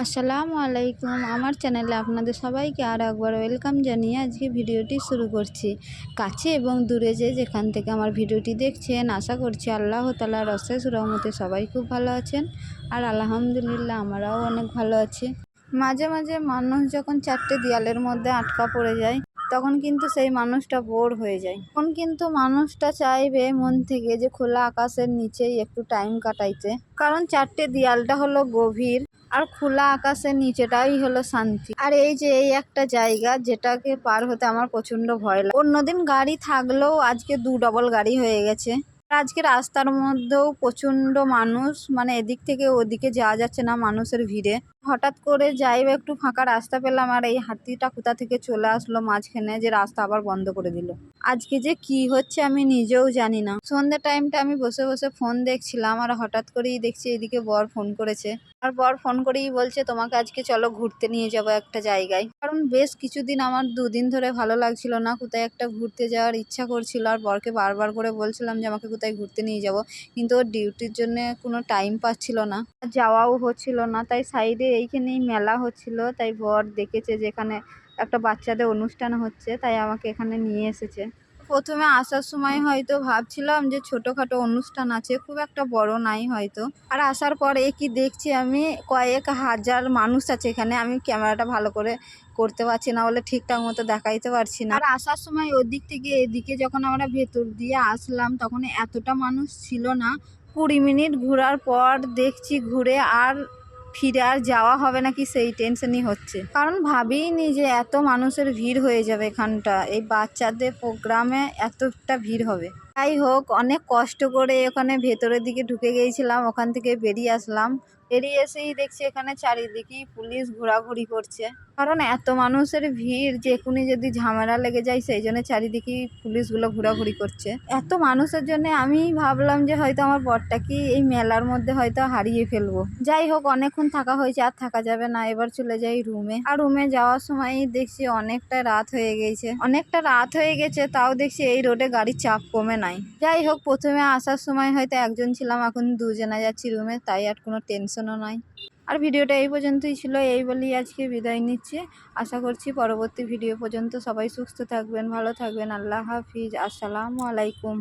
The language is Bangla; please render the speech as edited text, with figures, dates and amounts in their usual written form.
আসসালামু আলাইকুম। আমার চ্যানেলে আপনাদের সবাইকে আরও একবার ওয়েলকাম জানিয়ে আজকে ভিডিওটি শুরু করছি। কাছে এবং দূরে যেখান থেকে আমার ভিডিওটি দেখছেন, আশা করছি আল্লাহ তাআলার অশেষ রহমতে সবাই খুব ভালো আছেন। আর আলহামদুলিল্লাহ আমরাও অনেক ভালো আছি। মাঝে মাঝে মানুষ যখন চারটে দেয়ালের মধ্যে আটকা পড়ে যায়, তখন কিন্তু সেই মানুষটা বোর হয়ে যায়। তখন কিন্তু মানুষটা চাইবে মন থেকে যে খোলা আকাশের নিচেই একটু টাইম কাটাইতে, কারণ চারটে দেয়ালটা হলো গভীর আর খোলা আকাশের নিচেটাই হলো শান্তি। আর এই একটা জায়গা যেটাকে পার হতে আমার প্রচন্ড ভয় লাগে। অন্যদিন গাড়ি থাকলেও আজকে 2 ডবল গাড়ি হয়ে গেছে। আজকে রাস্তার মধ্যেও প্রচন্ড মানুষ, মানে এদিক থেকে ওদিকে যাওয়া যাচ্ছে না মানুষের ভিড়ে। হঠাৎ করে যাইবে একটু ফাঁকা রাস্তা পেলাম, আর এই হাতিটা কোথা থেকে চলে আসলো মাঝখানে, যে রাস্তা আবার বন্ধ করে দিল। আজকে যে কি হচ্ছে আমি নিজেও জানি না। সন্ধ্যে টাইমটা আমি বসে বসে ফোন দেখছিলাম, আর হঠাৎ করেই দেখছি এদিকে বর ফোন করেছে। আর বর ফোন করেই বলছে তোমাকে আজকে চলো ঘুরতে নিয়ে যাবো একটা জায়গায়। কারণ বেশ কিছুদিন আমার 2 দিন ধরে ভালো লাগছিল না, কোথায় একটা ঘুরতে যাওয়ার ইচ্ছা করছিল। আর বরকে বারবার করে বলছিলাম যে আমাকে কোথায় ঘুরতে নিয়ে যাব, কিন্তু ওর ডিউটির জন্য কোনো টাইম পাচ্ছিল না, যাওয়াও হচ্ছিল না। তাই সাইডে এইখানেই মেলা হচ্ছিল, তাই বর দেখেছে যে এখানে একটা বাচ্চাদের অনুষ্ঠান হচ্ছে, তাই আমাকে এখানে নিয়ে এসেছে। প্রথমে আসার সময় হয়তো ভাবছিলাম যে ছোটোখাটো অনুষ্ঠান আছে, খুব একটা বড় নাই হয়তো। আর আসার পরে কি দেখছি আমি কয়েক হাজার মানুষ আছে এখানে। আমি ক্যামেরাটা ভালো করে করতে পারছি না বলে ঠিকঠাক মতো দেখাইতে পারছি না। আর আসার সময় ওদিক থেকে এদিকে যখন আমরা ভেতর দিয়ে আসলাম, তখন এতটা মানুষ ছিল না। 20 মিনিট ঘোরার পর দেখছি ঘুরে আর ফিরে আর যাওয়া হবে নাকি সেই টেনশনই হচ্ছে। কারণ ভাবিনি যে এত মানুষের ভিড় হয়ে যাবে এখানটা, এই বাচ্চাদের প্রোগ্রামে এতটা ভিড় হবে। যাই হোক, অনেক কষ্ট করে ওখানে ভেতরের দিকে ঢুকে গিয়েছিলাম, ওখান থেকে বেরিয়ে আসলাম। বেরিয়ে এসেই দেখছি এখানে চারিদিকেই পুলিশ ঘোরাঘুরি করছে, কারণ এত মানুষের ভিড় যে এখনই যদি ঝামেলা লেগে যায়, সেই জন্য চারিদিকেই পুলিশগুলো ঘোরাঘুরি করছে। এত মানুষের জন্য আমি ভাবলাম যে হয়তো আমার বরটা কি এই মেলার মধ্যে হয়তো হারিয়ে ফেলবো। যাই হোক, অনেকক্ষণ থাকা হয়েছে, আর থাকা যাবে না, এবার চলে যাই রুমে। আর রুমে যাওয়ার সময় দেখছি অনেকটা রাত হয়ে গেছে, তাও দেখছি এই রোডে গাড়ির চাপ কমে নাই। যাই হোক, প্রথমে আসার সময় হয়তো একজন ছিলাম, এখন 2 জনা যাচ্ছি রুমে, তাই আর কোনো টেনশনও নাই। আর ভিডিওটা এই পর্যন্তই ছিল, এই বলেই আজকে বিদায় নিচ্ছি। আশা করছি পরবর্তী ভিডিও পর্যন্ত সবাই সুস্থ থাকবেন, ভালো থাকবেন। আল্লাহ হাফিজ। আসসালামু আলাইকুম।